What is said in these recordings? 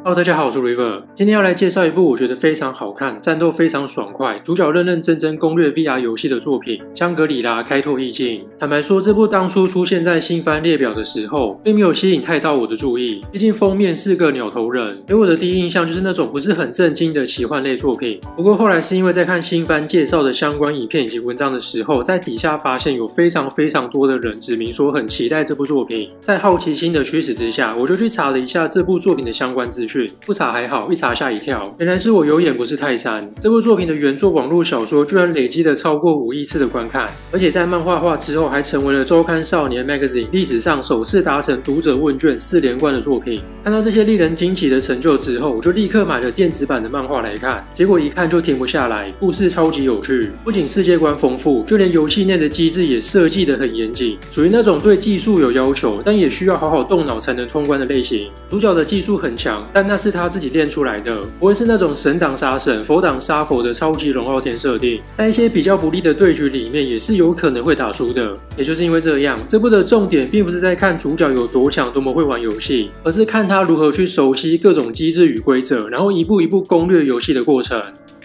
Hello， 大家好，我是 River。今天要来介绍一部我觉得非常好看、战斗非常爽快、主角认认真真攻略 VR 游戏的作品《香格里拉：开拓意境》。坦白说，这部当初出现在新番列表的时候，并没有吸引太到我的注意。毕竟封面是个鸟头人，给我的第一印象就是那种不是很正经的奇幻类作品。不过后来是因为在看新番介绍的相关影片以及文章的时候，在底下发现有非常多的人指明说很期待这部作品。在好奇心的驱使之下，我就去查了一下这部作品的相关资讯。不查还好，一查吓一跳，原来是我有眼不是泰山。这部作品的原作网络小说居然累积了超过5亿次的观看，而且在漫画化之后还成为了周刊少年 Magazine 历史上首次达成读者问卷4连冠的作品。看到这些令人惊奇的成就之后，我就立刻买了电子版的漫画来看，结果一看就停不下来，故事超级有趣，不仅世界观丰富，就连游戏内的机制也设计得很严谨，属于那种对技术有要求，但也需要好好动脑才能通关的类型。主角的技术很强，但那是他自己练出来的，不会是那种神挡杀神、佛挡杀佛的超级龙傲天设定，在一些比较不利的对局里面也是有可能会打输的。也就是因为这样，这部的重点并不是在看主角有多强、多么会玩游戏，而是看他如何去熟悉各种机制与规则，然后一步一步攻略游戏的过程。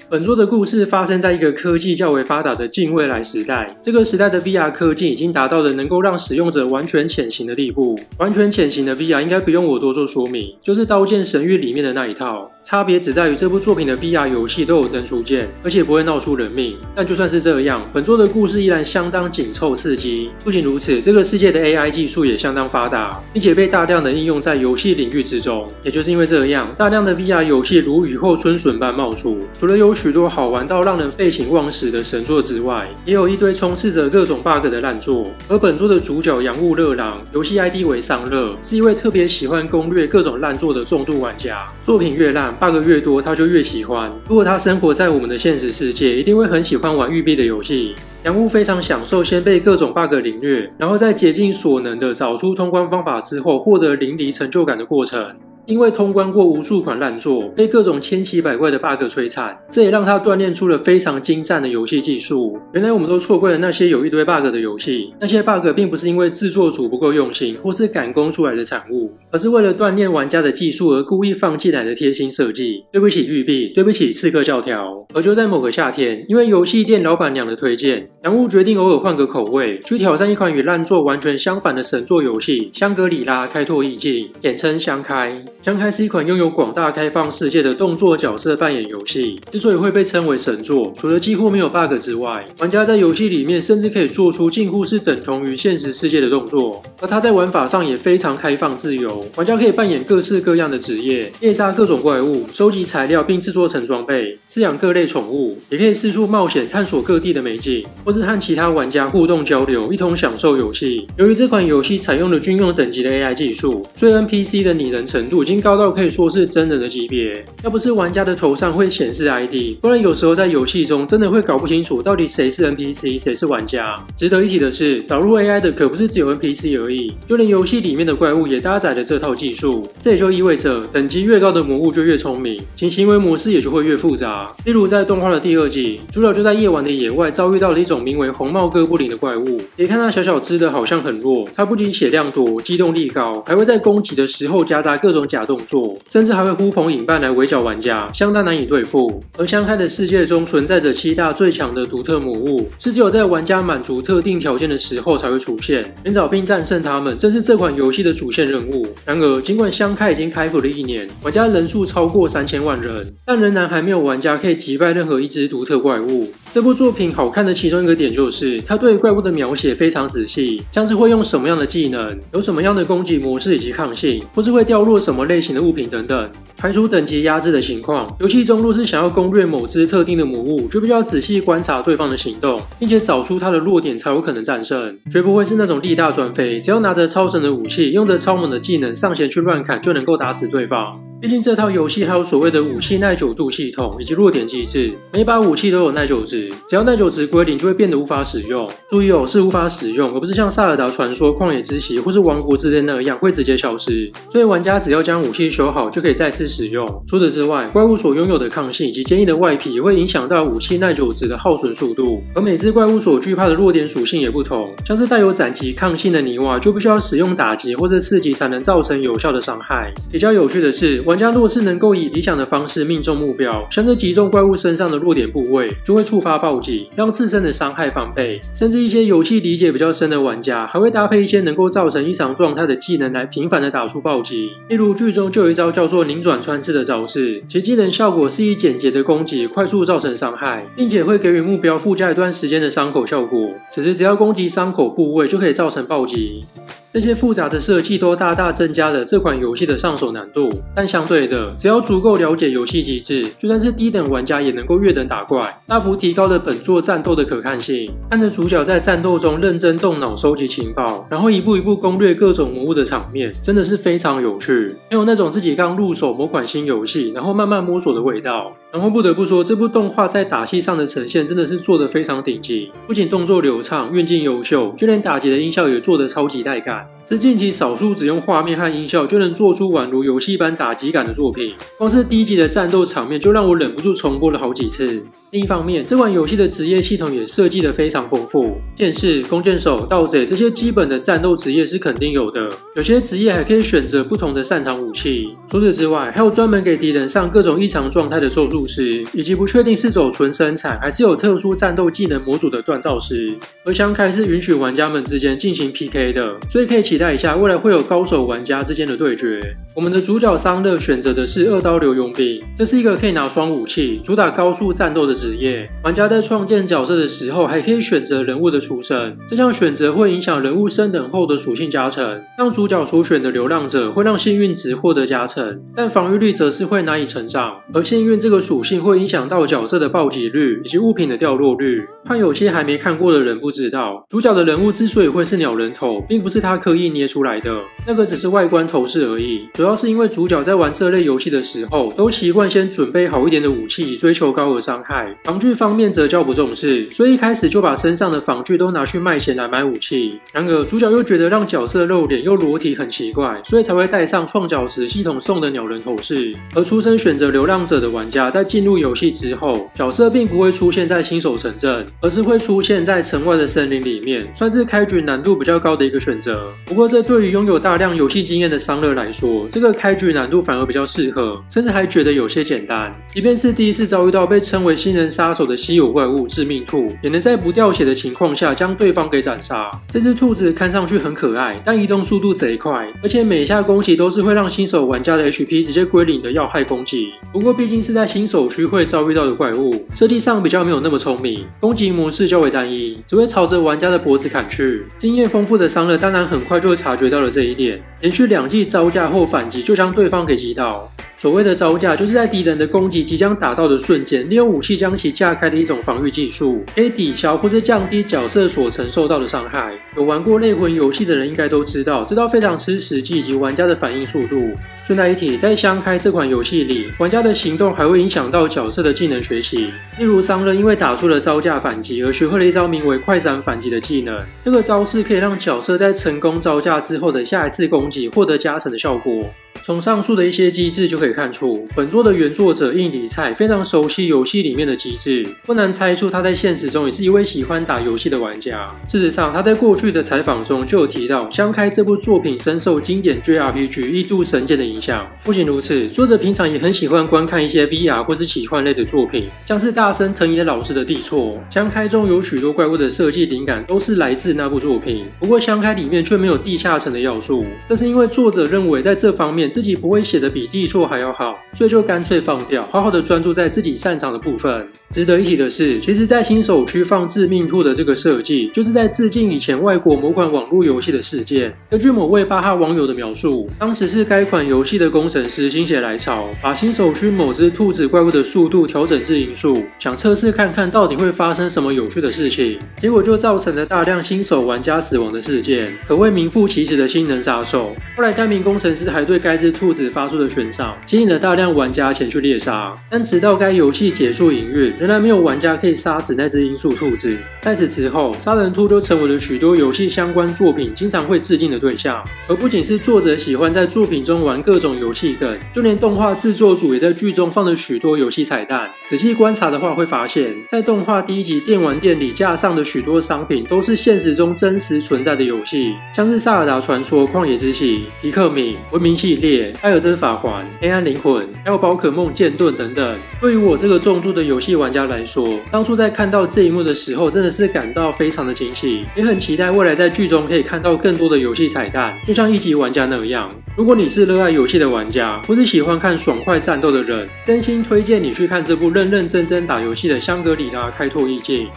本作的故事发生在一个科技较为发达的近未来时代，这个时代的 VR 科技已经达到了能够让使用者完全潜行的地步。完全潜行的 VR 应该不用我多做说明，就是《刀剑神域》里面的那一套。差别只在于这部作品的 VR 游戏都有登出键，而且不会闹出人命。但就算是这样，本作的故事依然相当紧凑刺激。不仅如此，这个世界的 AI 技术也相当发达，并且被大量的应用在游戏领域之中。也就是因为这样，大量的 VR 游戏如雨后春笋般冒出。除了有许多好玩到让人废寝忘食的神作之外，也有一堆充斥着各种 bug 的烂作。而本作的主角杨雾热郎，游戏 ID 为桑热，是一位特别喜欢攻略各种烂作的重度玩家。作品越烂，bug 越多，他就越喜欢。如果他生活在我们的现实世界，一定会很喜欢玩育碧的游戏。杨雾非常享受先被各种 bug 领略，然后再竭尽所能的找出通关方法之后，获得淋漓成就感的过程。因为通关过无数款烂作，被各种千奇百怪的 bug 摧残，这也让他锻炼出了非常精湛的游戏技术。原来我们都错怪了那些有一堆 bug 的游戏，那些 bug 并不是因为制作组不够用心，或是赶工出来的产物，而是为了锻炼玩家的技术而故意放进来的贴心设计。对不起育碧，对不起刺客教条。而就在某个夏天，因为游戏店老板娘的推荐，杨雾决定偶尔换个口味，去挑战一款与烂作完全相反的神作游戏《香格里拉：开拓意境》，简称香开。香开是一款拥有广大开放世界的动作角色扮演游戏。之所以会被称为神作，除了几乎没有 bug 之外，玩家在游戏里面甚至可以做出近乎是等同于现实世界的动作。而它在玩法上也非常开放自由，玩家可以扮演各式各样的职业，猎杀各种怪物，收集材料并制作成装备，饲养各类宠物，也可以四处冒险探索各地的美景，或是和其他玩家互动交流，一同享受游戏。由于这款游戏采用了军用等级的 AI 技术，所以 NPC 的拟人程度已经高到可以说是真人的级别。要不是玩家的头上会显示 ID， 不然有时候在游戏中真的会搞不清楚到底谁是 NPC 谁是玩家。值得一提的是，导入 AI 的可不是只有 NPC 而已，就连游戏里面的怪物也搭载了这套技术。这也就意味着等级越高的魔物就越聪明，其行为模式也就会越复杂。例如在动画的第2季，主角就在夜晚的野外遭遇到了一种名为红帽哥布林的怪物。别看它小小只的好像很弱，它不仅血量多、机动力高，还会在攻击的时候夹杂各种假动作，甚至还会呼朋引伴来围剿玩家，相当难以对付。而香开的世界中存在着7大最强的独特魔物，是只有在玩家满足特定条件的时候才会出现。寻找并战胜他们，正是这款游戏的主线任务。然而，尽管香开已经开服了1年，玩家人数超过3000万人，但仍然还没有玩家可以击败任何一只独特怪物。这部作品好看的其中一个点就是，它对怪物的描写非常仔细，像是会用什么样的技能，有什么样的攻击模式以及抗性，或是会掉落什么类型的物品等等。排除等级压制的情况，游戏中若是想要攻略某只特定的魔物，就必须要仔细观察对方的行动，并且找出它的弱点才有可能战胜，绝不会是那种力大专飞，只要拿着超神的武器，用着超猛的技能上前去乱砍就能够打死对方。毕竟这套游戏还有所谓的武器耐久度系统以及弱点机制，每把武器都有耐久值，只要耐久值归零就会变得无法使用。注意哦，是无法使用，而不是像萨尔达传说、旷野之息或是王国之泪那样会直接消失。所以玩家只要将武器修好就可以再次使用。除此之外，怪物所拥有的抗性以及坚硬的外皮也会影响到武器耐久值的耗损速度，而每只怪物所惧怕的弱点属性也不同，像是带有斩击抗性的泥瓦就必须要使用打击或者刺激才能造成有效的伤害。比较有趣的是，玩家若是能够以理想的方式命中目标，像是击中怪物身上的弱点部位，就会触发暴击，让自身的伤害翻倍。甚至一些游戏理解比较深的玩家，还会搭配一些能够造成异常状态的技能来频繁的打出暴击。例如剧中就有一招叫做拧转穿刺的招式，其技能效果是以简洁的攻击快速造成伤害，并且会给予目标附加一段时间的伤口效果。此时只要攻击伤口部位就可以造成暴击。这些复杂的设计都大大增加了这款游戏的上手难度，但相对的，只要足够了解游戏机制，就算是低等玩家也能够跃等打怪，大幅提高了本作战斗的可看性。看着主角在战斗中认真动脑收集情报，然后一步一步攻略各种魔物的场面，真的是非常有趣，没有那种自己刚入手某款新游戏，然后慢慢摸索的味道。然后不得不说，这部动画在打戏上的呈现真的是做得非常顶级，不仅动作流畅、运镜优秀，就连打击的音效也做得超级带感。是近期少数只用画面和音效就能做出宛如游戏般打击感的作品。光是第一集的战斗场面就让我忍不住重播了好几次。另一方面，这款游戏的职业系统也设计得非常丰富，剑士、弓箭手、盗贼这些基本的战斗职业是肯定有的，有些职业还可以选择不同的擅长武器。除此之外，还有专门给敌人上各种异常状态的咒术师，以及不确定是走纯生产还是有特殊战斗技能模组的锻造师。而相开是允许玩家们之间进行 PK 的，所以可以期待一下未来会有高手玩家之间的对决。我们的主角桑乐选择的是2刀流佣兵，这是一个可以拿双武器、主打高速战斗的职业。玩家在创建角色的时候，还可以选择人物的出身，这项选择会影响人物升等后的属性加成。让主角所选的流浪者会让幸运值获得加成，但防御率则是会难以成长。而幸运这个属性会影响到角色的暴击率以及物品的掉落率。怕有些还没看过的人不知道，主角的人物之所以会是鸟人头，并不是他刻意捏出来的，那个只是外观头饰而已。主要是因为主角在玩这类游戏的时候，都习惯先准备好一点的武器，以追求高额伤害。防具方面则较不重视，所以一开始就把身上的防具都拿去卖钱来买武器。然而主角又觉得让角色露脸又裸体很奇怪，所以才会带上创角时系统送的鸟人头饰。而出身选择流浪者的玩家在进入游戏之后，角色并不会出现在新手城镇，而是会出现在城外的森林里面，算是开局难度比较高的一个选择。不过这对于拥有大量游戏经验的桑乐来说，这个开局难度反而比较适合，甚至还觉得有些简单。即便是第一次遭遇到被称为新人杀手的稀有怪物致命兔，也能在不掉血的情况下将对方给斩杀。这只兔子看上去很可爱，但移动速度贼快，而且每一下攻击都是会让新手玩家的 HP 直接归零的要害攻击。不过毕竟是在新手区会遭遇到的怪物，设计上比较没有那么聪明，攻击模式较为单一，只会朝着玩家的脖子砍去。经验丰富的桑乐当然很快就察觉到了这一点，连续2记招架后反击就将对方给击倒。所谓的招架，就是在敌人的攻击即将打到的瞬间，利用武器将其架开的一种防御技术，可以抵消或是降低角色所承受到的伤害。有玩过类魂游戏的人应该都知道，这招非常吃时机以及玩家的反应速度。顺带一提，在相开这款游戏里，玩家的行动还会影响到角色的技能学习。例如桑乐因为打出了招架反击而学会了一招名为快闪反击的技能，这个招式可以让角色在成功招架之后的下一次攻击获得加成的效果。从上述的一些机制就可以看出，本作的原作者印里菜非常熟悉游戏里面的机制，不难猜出他在现实中也是一位喜欢打游戏的玩家。事实上，他在过去的采访中就有提到，相开这部作品深受经典 JRPG 异度神剑的影响。不仅如此，作者平常也很喜欢观看一些 VR 或是奇幻类的作品，像是大森藤野老师的地错。相开中有许多怪物的设计灵感都是来自那部作品，不过相开里面却没有地下城的要素，这是因为作者认为在这方面自己不会写得比地错还要好，所以就干脆放掉，好好的专注在自己擅长的部分。值得一提的是，其实在新手区放致命兔的这个设计，就是在致敬以前外国某款网络游戏的事件。根据某位巴哈网友的描述，当时是该款游戏的工程师心血来潮，把新手区某只兔子怪物的速度调整至音速，想测试看看到底会发生什么有趣的事情，结果就造成了大量新手玩家死亡的事件，可谓名副其实的新人杀手。后来该名工程师还对该只兔子发出了悬赏，吸引了大量玩家前去猎杀，但直到该游戏结束营运，仍然没有玩家可以杀死那只音速兔子。在此之后，杀人兔就成为了许多游戏相关作品经常会致敬的对象。而不仅是作者喜欢在作品中玩各种游戏梗，就连动画制作组也在剧中放了许多游戏彩蛋。仔细观察的话，会发现，在动画第一集电玩店里架上的许多商品都是现实中真实存在的游戏，像是《萨尔达传说：旷野之息》、皮克敏、文明系列。列、艾尔登法环、黑暗灵魂，还有宝可梦剑盾等等。对于我这个重度的游戏玩家来说，当初在看到这一幕的时候，真的是感到非常的惊喜，也很期待未来在剧中可以看到更多的游戏彩蛋，就像一级玩家那样。如果你是热爱游戏的玩家，或是喜欢看爽快战斗的人，真心推荐你去看这部认认真真打游戏的香格里拉开拓意境。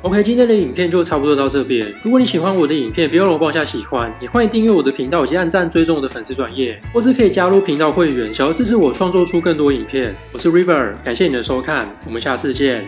OK， 今天的影片就差不多到这边。如果你喜欢我的影片，别忘了帮我下喜欢，也欢迎订阅我的频道以及按赞追踪我的粉丝专页，或是可以加入频道会员，想要支持我创作出更多影片。我是 River， 感谢你的收看，我们下次见。